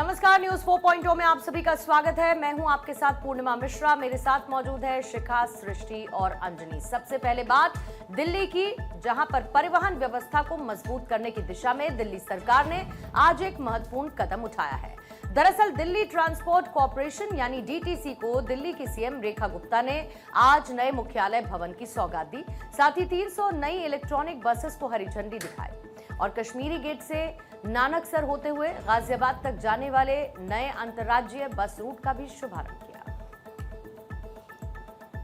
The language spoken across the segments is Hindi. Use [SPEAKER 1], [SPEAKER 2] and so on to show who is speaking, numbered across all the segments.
[SPEAKER 1] नमस्कार, न्यूज 4.0 में आप सभी का स्वागत है। मैं हूं आपके साथ पूर्णिमा मिश्रा। मेरे साथ मौजूद है शिखा, सृष्टि और अंजनी। सबसे पहले बात दिल्ली की, जहां पर परिवहन व्यवस्था को मजबूत करने की दिशा में दिल्ली सरकार ने आज एक महत्वपूर्ण कदम उठाया है। दरअसल दिल्ली ट्रांसपोर्ट कॉर्पोरेशन यानी डीटीसी को दिल्ली की सीएम रेखा गुप्ता ने आज नए मुख्यालय भवन की सौगात दी। साथ ही 300 नई इलेक्ट्रॉनिक बसेस को हरी झंडी दिखाई और कश्मीरी गेट से नानकसर होते हुए गाजियाबाद तक जाने वाले नए अंतर्राज्यीय बस रूट का भी शुभारंभ किया।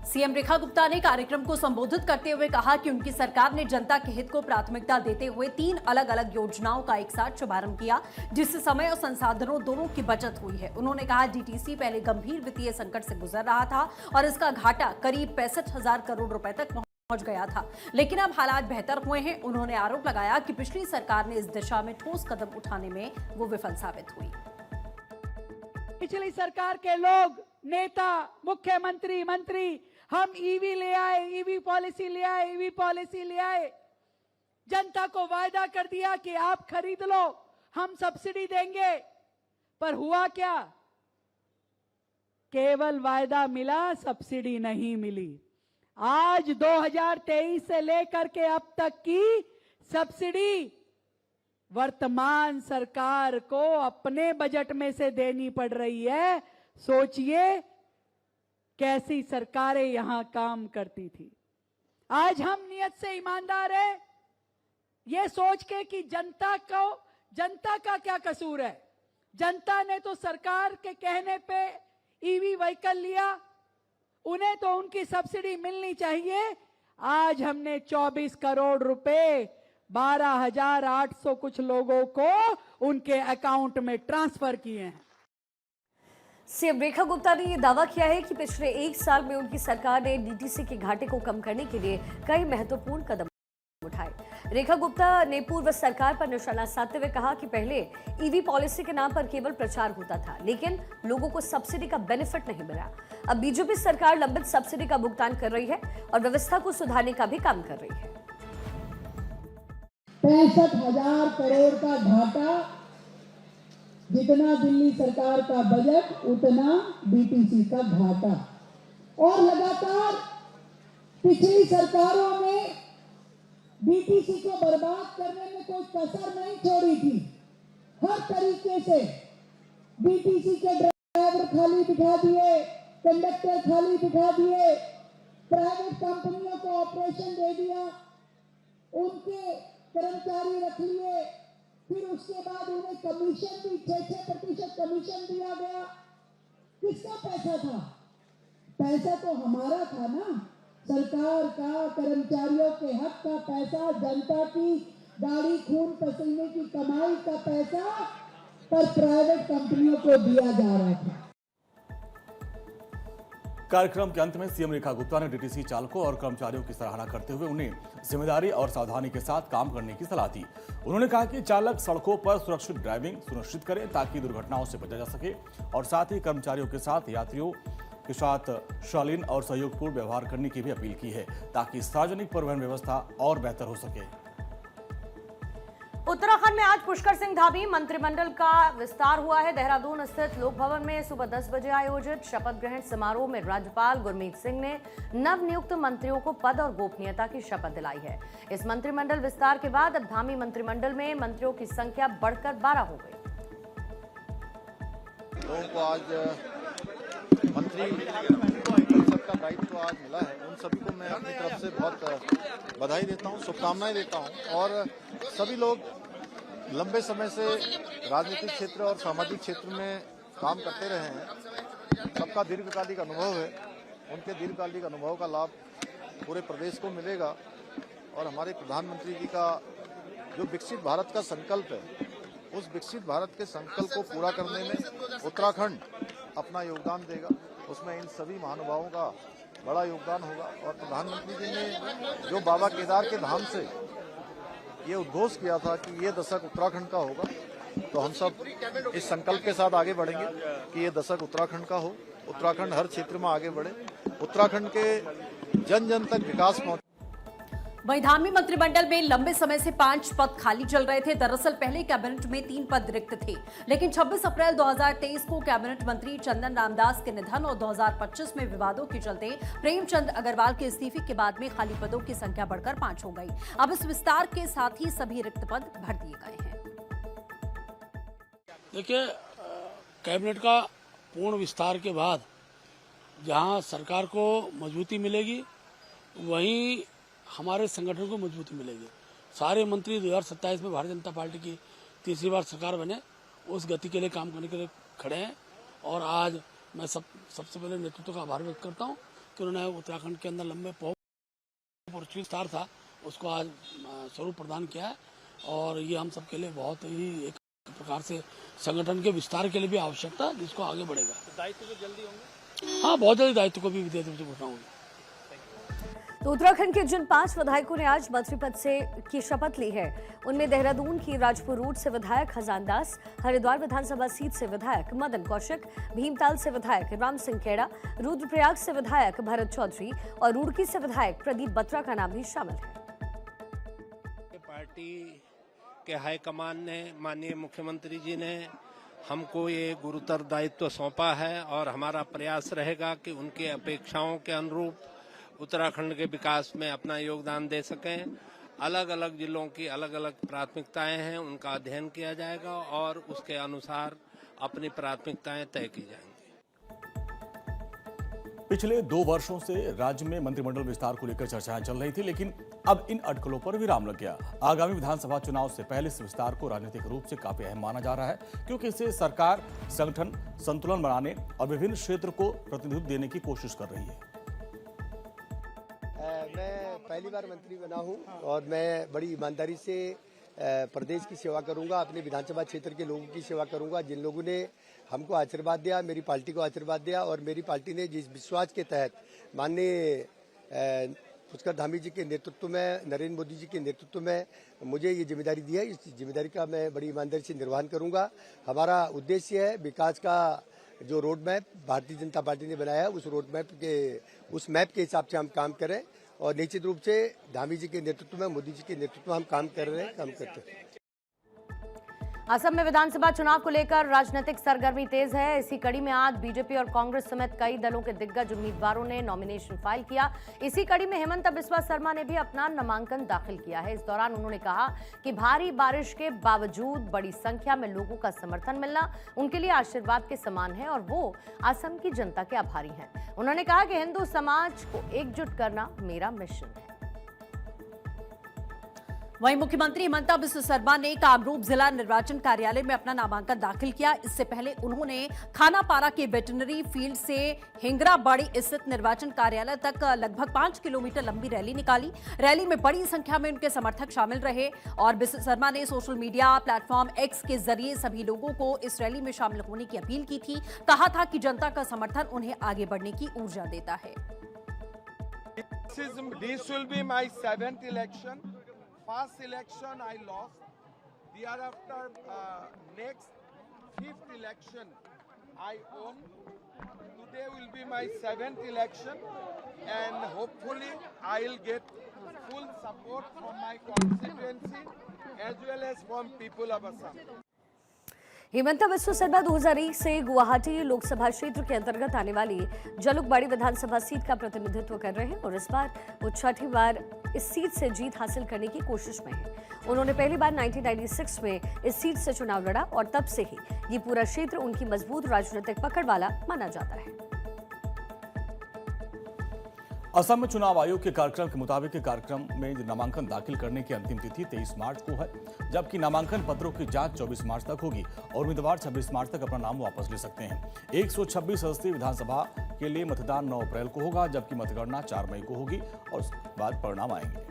[SPEAKER 2] सीएम रेखा गुप्ता ने कार्यक्रम को संबोधित करते हुए कहा कि उनकी सरकार ने जनता के हित को प्राथमिकता देते हुए 3 अलग-अलग योजनाओं का एक साथ शुभारंभ किया, जिससे समय और संसाधनों दोनों की बचत हुई है। उन्होंने कहा डीटीसी पहले गंभीर वित्तीय संकट से गुजर रहा था और इसका घाटा करीब 65,000 करोड़ रुपए तक पहुंच गया था, लेकिन अब हालात बेहतर हुए हैं। उन्होंने आरोप लगाया कि पिछली सरकार ने इस दिशा में ठोस कदम उठाने में वो विफल साबित हुई।
[SPEAKER 3] पिछली सरकार के लोग, नेता, मुख्यमंत्री, मंत्री, हम ईवी ले आए, ईवी पॉलिसी ले आए, ईवी पॉलिसी ले आए, जनता को वायदा कर दिया कि आप खरीद लो, हम सब्सिडी देंगे। पर हुआ क्या? केवल वायदा मिला, सब्सिडी नहीं मिली। आज 2023 से लेकर के अब तक की सब्सिडी वर्तमान सरकार को अपने बजट में से देनी पड़ रही है। सोचिए कैसी सरकारें यहां काम करती थी। आज हम नियत से ईमानदार है, ये सोच के कि जनता का क्या कसूर है। जनता ने तो सरकार के कहने पे ईवी व्हीकल लिया, उन्हें तो उनकी सब्सिडी मिलनी चाहिए। आज हमने 24 करोड़ रुपए 12,800 कुछ लोगों को उनके अकाउंट में ट्रांसफर किए हैं।
[SPEAKER 1] सीएम रेखा गुप्ता ने यह दावा किया है कि पिछले 1 साल में उनकी सरकार ने डीटीसी के घाटे को कम करने के लिए कई महत्वपूर्ण कदम उठाए। रेखा गुप्ता ने पूर्व सरकार पर निशाना साधते हुए कहा कि पहले ईवी पॉलिसी के नाम पर केवल प्रचार होता था, लेकिन लोगों को सब्सिडी का बेनिफिट नहीं मिला। अब बीजेपी सरकार लंबित सब्सिडी का भुगतान कर रही है और व्यवस्था को सुधारने का भी काम कर रही है।
[SPEAKER 4] 65,000 करोड़ का घाटा, जितना दिल्ली सरकार का बजट उतना डीटीसी का घाटा। और लगातार पिछली सरकारों ने डीटीसी को बर्बाद करने में कोई कसर नहीं छोड़ी थी। हर तरीके से डीटीसी के ड्राइवर खाली बिठा दिए, कंडक्टर खाली बिठा दिए, प्राइवेट कंपनियों को ऑपरेशन दे दिया, उनके कर्मचारी रख लिए, फिर उसके बाद उन्हें कमीशन भी 6% कमीशन दिया गया। किसका पैसा था? पैसा तो हमारा था ना, सरकार का, कर्मचारियों के हक का पैसा, जनता की गाड़ी खून पसीने की कमाई का पैसा पर प्राइवेट कंपनियों को दिया जा रहा था।
[SPEAKER 5] कार्यक्रम के अंत में सीएम रेखा गुप्ता ने डीटीसी चालकों और कर्मचारियों की सराहना करते हुए उन्हें जिम्मेदारी और सावधानी के साथ काम करने की सलाह दी। उन्होंने कहा कि चालक सड़कों पर सुरक्षित ड्राइविंग सुनिश्चित करें ताकि दुर्घटनाओं से बचा जा सके और साथ ही कर्मचारियों के साथ यात्रियों के साथ शालीन और सहयोगपूर्ण व्यवहार करने की भी अपील की है ताकि सार्वजनिक परिवहन व्यवस्था और बेहतर हो सके।
[SPEAKER 1] उत्तराखंड में आज पुष्कर सिंह धामी मंत्रिमंडल का विस्तार हुआ है। देहरादून स्थित लोक भवन में सुबह 10 बजे आयोजित शपथ ग्रहण समारोह में राज्यपाल गुरमीत सिंह ने नवनियुक्त मंत्रियों को पद और गोपनीयता की शपथ दिलाई है। इस मंत्रिमंडल विस्तार के बाद अब धामी मंत्रिमंडल में मंत्रियों की संख्या बढ़कर 12 हो गई।
[SPEAKER 6] लोगों को आज मंत्री परिषद का दायित्व आज मिला है, उन सभी को मैं अपनी तरफ से बहुत बधाई देता हूं, शुभकामनाएं देता हूं। और सभी लोग लंबे समय से राजनीतिक क्षेत्र और सामाजिक क्षेत्र में काम करते रहे हैं, सबका दीर्घकालिक अनुभव है। उनके दीर्घकालिक अनुभव का लाभ पूरे प्रदेश को मिलेगा और हमारे प्रधानमंत्री जी का जो विकसित भारत का संकल्प है, उस विकसित भारत के संकल्प को पूरा करने में उत्तराखंड अपना योगदान देगा। उसमें इन सभी महानुभावों का बड़ा योगदान होगा। और प्रधानमंत्री जी ने जो बाबा केदार के धाम से ये उद्घोष किया था कि ये दशक उत्तराखंड का होगा, तो हम सब इस संकल्प के साथ आगे बढ़ेंगे कि ये दशक उत्तराखंड का हो, उत्तराखंड हर क्षेत्र में आगे बढ़े, उत्तराखंड के जन जन तक विकास पहुंचे।
[SPEAKER 2] वहीं धामी मंत्रिमंडल में लंबे समय से 5 पद खाली चल रहे थे। दरअसल पहले कैबिनेट में 3 पद रिक्त थे, लेकिन 26 अप्रैल 2023 को कैबिनेट मंत्री चंदन रामदास के निधन और 2025 में विवादों के चलते प्रेमचंद अग्रवाल के इस्तीफे के बाद में खाली पदों की संख्या बढ़कर 5 हो गई। अब इस विस्तार के साथ ही सभी रिक्त पद भर दिए गए हैं।
[SPEAKER 7] देखिए, कैबिनेट का पूर्ण विस्तार के बाद जहां सरकार को मजबूती मिलेगी, वहीं हमारे संगठन को मजबूती मिलेगी। सारे मंत्री 2027 में भारतीय जनता पार्टी की तीसरी बार सरकार बने, उस गति के लिए काम करने के लिए खड़े हैं। और आज मैं सबसे पहले नेतृत्व का आभार व्यक्त करता हूं कि उन्होंने उत्तराखंड के अंदर लंबे विस्तार था, उसको आज स्वरूप प्रदान किया है। और ये हम सबके लिए बहुत ही एक प्रकार से संगठन के विस्तार के लिए भी आवश्यकता है, जिसको आगे बढ़ेगा।
[SPEAKER 8] दायित्व तो जल्दी होंगे?
[SPEAKER 7] हाँ, बहुत जल्दी दायित्व को भी विधेयक से घोषणा होगी।
[SPEAKER 1] तो उत्तराखंड के जिन 5 विधायकों ने आज मंत्री पद की शपथ ली है, उनमें देहरादून की राजपुर रूट से विधायक खजान दास, हरिद्वार विधानसभा सीट से विधायक मदन कौशिक, भीमताल से विधायक राम सिंह खेड़ा, रुद्रप्रयाग से विधायक भरत चौधरी और रुड़की से विधायक प्रदीप बत्रा का नाम भी शामिल है।
[SPEAKER 8] पार्टी के हाईकमान ने, माननीय मुख्यमंत्री जी ने हमको ये गुरुतर दायित्व सौंपा है और हमारा प्रयास रहेगा कि उनकी अपेक्षाओं के अनुरूप उत्तराखंड के विकास में अपना योगदान दे सकें। अलग अलग जिलों की अलग अलग प्राथमिकताएं हैं, उनका अध्ययन किया जाएगा और उसके अनुसार अपनी प्राथमिकताएं तय की जाएंगी।
[SPEAKER 5] पिछले 2 वर्षों से राज्य में मंत्रिमंडल विस्तार को लेकर चर्चाएं चल रही थी, लेकिन अब इन अटकलों पर विराम लग गया। आगामी विधानसभा चुनाव से पहले इस विस्तार को राजनीतिक रूप से काफी अहम माना जा रहा है, क्योंकि इससे सरकार संगठन संतुलन बनाने और विभिन्न क्षेत्र को प्रतिनिधित्व देने की कोशिश कर रही है।
[SPEAKER 9] मैं पहली बार मंत्री बना हूं और मैं बड़ी ईमानदारी से प्रदेश की सेवा करूंगा, अपने विधानसभा क्षेत्र के लोगों की सेवा करूंगा। जिन लोगों ने हमको आशीर्वाद दिया, मेरी पार्टी को आशीर्वाद दिया और मेरी पार्टी ने जिस विश्वास के तहत माननीय पुष्कर धामी जी के नेतृत्व में, नरेंद्र मोदी जी के नेतृत्व में मुझे ये जिम्मेदारी दी है, इस जिम्मेदारी का मैं बड़ी ईमानदारी से निर्वहन करूंगा। हमारा उद्देश्य है विकास का जो road map Bharatiya Janata party ने बनाया है, उस मैप के हिसाब से हम काम करें और निश्चित रूप से धामी जी के नेतृत्व में, मोदी जी के नेतृत्व में हम काम करते हैं।
[SPEAKER 1] असम में विधानसभा चुनाव को लेकर राजनीतिक सरगर्मी तेज है। इसी कड़ी में आज बीजेपी और कांग्रेस समेत कई दलों के दिग्गज उम्मीदवारों ने नॉमिनेशन फाइल किया। इसी कड़ी में हेमंत बिस्वा शर्मा ने भी अपना नामांकन दाखिल किया है। इस दौरान उन्होंने कहा कि भारी बारिश के बावजूद बड़ी संख्या में लोगों का समर्थन मिलना उनके लिए आशीर्वाद के समान है और वो असम की जनता के आभारी हैं। उन्होंने कहा कि हिंदू समाज को एकजुट करना मेरा मिशन है।
[SPEAKER 2] वहीं मुख्यमंत्री हेमंत बिस्वा शर्मा ने कामरूप जिला निर्वाचन कार्यालय में अपना नामांकन दाखिल किया। इससे पहले उन्होंने खानापारा के वेटरनरी फील्ड से हिंगराबाड़ी स्थित निर्वाचन कार्यालय तक लगभग 5 किलोमीटर लंबी रैली निकाली। रैली में बड़ी संख्या में उनके समर्थक शामिल रहे और बिस्वा शर्मा ने सोशल मीडिया प्लेटफॉर्म एक्स के जरिए सभी लोगों को इस रैली में शामिल होने की अपील की थी। कहा था कि जनता का समर्थन उन्हें आगे बढ़ने की ऊर्जा देता है।
[SPEAKER 10] This will be my 7th election. First election I lost. Thereafter, next 5th election I won. Today will be my 7th election, and hopefully I'll get full support from my constituency as well as from people of Assam.
[SPEAKER 1] Hemant Biswa Sharma 2001 से गुवाहाटी लोकसभा क्षेत्र के अंतर्गत आने वाली जलुकबाड़ी विधानसभा सीट का प्रतिनिधित्व कर रहे हैं और इस बार वो 6ठी बार इस सीट से जीत हासिल करने की कोशिश में हैं। उन्होंने पहली बार 1996 में इस सीट से चुनाव लड़ा और तब से ही ये पूरा क्षेत्र उनकी मजबूत राजनीतिक पकड़ वाला माना जाता है।
[SPEAKER 5] असम में चुनाव आयोग के कार्यक्रम के मुताबिक कार्यक्रम में नामांकन दाखिल करने की अंतिम तिथि 23 मार्च को है, जबकि नामांकन पत्रों की जांच 24 मार्च तक होगी और उम्मीदवार 26 मार्च तक अपना नाम वापस ले सकते हैं। 126 सदस्यीय विधानसभा के लिए मतदान 9 अप्रैल को होगा, जबकि मतगणना 4 मई को होगी और उसके बाद परिणाम आएंगे।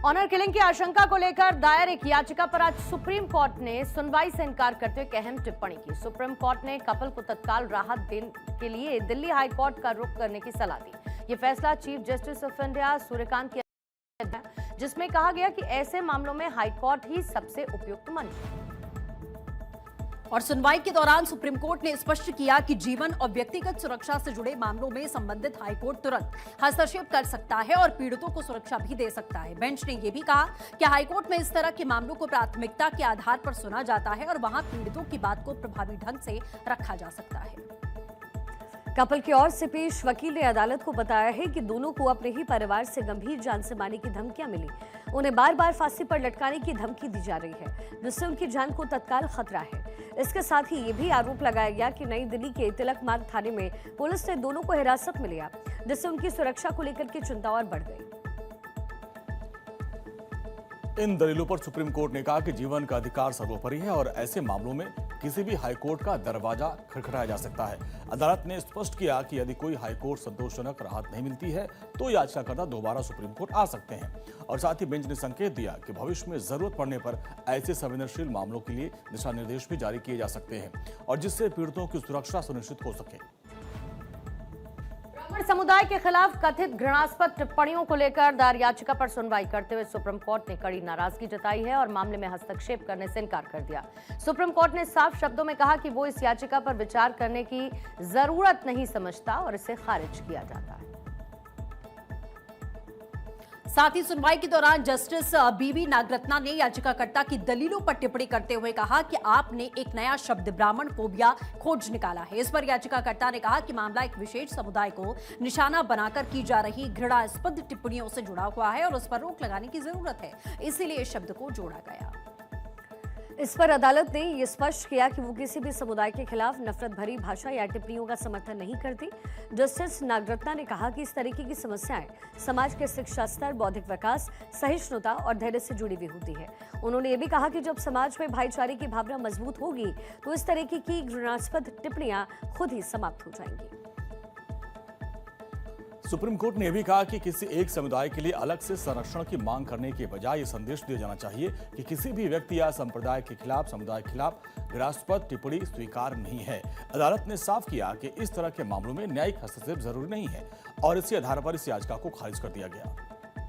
[SPEAKER 1] ऑनर किलिंग की आशंका को लेकर दायर एक याचिका पर आज सुप्रीम कोर्ट ने सुनवाई से इनकार करते हुए एक अहम टिप्पणी की। सुप्रीम कोर्ट ने कपल को तत्काल राहत देने के लिए दिल्ली हाई कोर्ट का रुख करने की सलाह दी। ये फैसला chief justice of India Suryakant की, जिसमें कहा गया कि ऐसे मामलों में हाई कोर्ट ही सबसे उपयुक्त मंच है।
[SPEAKER 2] और सुनवाई के दौरान सुप्रीम कोर्ट ने स्पष्ट किया कि जीवन और व्यक्तिगत सुरक्षा से जुड़े मामलों में संबंधित हाईकोर्ट तुरंत हस्तक्षेप कर सकता है और पीड़ितों को सुरक्षा भी दे सकता है। बेंच ने यह भी कहा कि हाईकोर्ट में इस तरह के मामलों को प्राथमिकता के आधार पर सुना जाता है और वहां पीड़ितों की बात को प्रभावी ढंग से रखा जा सकता है।
[SPEAKER 1] कपल की ओर से पेश वकील ने अदालत को बताया है कि दोनों को अपने ही परिवार से गंभीर जान से मारने की धमकियां मिली। उन्हें बार बार फांसी पर लटकाने की धमकी दी जा रही है, जिससे उनकी जान को तत्काल खतरा है। इसके साथ ही ये भी आरोप लगाया गया कि नई दिल्ली के तिलक मार्ग थाने में पुलिस ने दोनों को हिरासत में लिया, जिससे उनकी सुरक्षा को लेकर की चिंता और बढ़ गई।
[SPEAKER 5] इन दलीलों पर सुप्रीम कोर्ट ने कहा कि जीवन का अधिकार सर्वोपरि है और ऐसे मामलों में किसी भी हाईकोर्ट का दरवाजा खटखटाया जा सकता है। अदालत ने स्पष्ट किया कि यदि कोई हाईकोर्ट संतोषजनक राहत नहीं मिलती है तो याचिकाकर्ता दोबारा सुप्रीम कोर्ट आ सकते हैं। और साथ ही बेंच ने संकेत दिया कि भविष्य में जरूरत पड़ने पर ऐसे संवेदनशील मामलों के लिए दिशा निर्देश भी जारी किए जा सकते हैं और जिससे पीड़ितों की सुरक्षा सुनिश्चित हो सके।
[SPEAKER 1] ब्राह्मण समुदाय के खिलाफ कथित घृणास्पद टिप्पणियों को लेकर दायर याचिका पर सुनवाई करते हुए सुप्रीम कोर्ट ने कड़ी नाराजगी जताई है और मामले में हस्तक्षेप करने से इनकार कर दिया। सुप्रीम कोर्ट ने साफ शब्दों में कहा कि वो इस याचिका पर विचार करने की जरूरत नहीं समझता और इसे खारिज किया जाता है।
[SPEAKER 2] साथ ही सुनवाई के दौरान जस्टिस बीवी नागरत्ना ने याचिकाकर्ता की दलीलों पर टिप्पणी करते हुए कहा कि आपने एक नया शब्द ब्राह्मण फोबिया खोज निकाला है। इस पर याचिकाकर्ता ने कहा कि मामला एक विशेष समुदाय को निशाना बनाकर की जा रही घृणास्पद टिप्पणियों से जुड़ा हुआ है और उस पर रोक लगाने की जरूरत है, इसीलिए इस शब्द को जोड़ा गया।
[SPEAKER 1] इस पर अदालत ने यह स्पष्ट किया कि वो किसी भी समुदाय के खिलाफ नफरत भरी भाषा या टिप्पणियों का समर्थन नहीं करती। जस्टिस नागरत्ना ने कहा कि इस तरीके की समस्याएं समाज के शिक्षा स्तर, बौद्धिक विकास, सहिष्णुता और धैर्य से जुड़ी हुई होती है। उन्होंने ये भी कहा कि जब समाज में भाईचारे की भावना मजबूत होगी तो इस तरीके की घृणास्पद टिप्पणियां खुद ही समाप्त हो जाएंगी।
[SPEAKER 5] सुप्रीम कोर्ट ने भी कहा कि किसी एक समुदाय के लिए अलग से संरक्षण की मांग करने के बजाय ये संदेश दिया जाना चाहिए कि किसी भी व्यक्ति या संप्रदाय के खिलाफ, समुदाय के खिलाफ घृणास्पद टिप्पणी स्वीकार नहीं है। अदालत ने साफ किया कि इस तरह के मामलों में न्यायिक हस्तक्षेप जरूरी नहीं है और इसी आधार पर इस याचिका को खारिज कर दिया गया।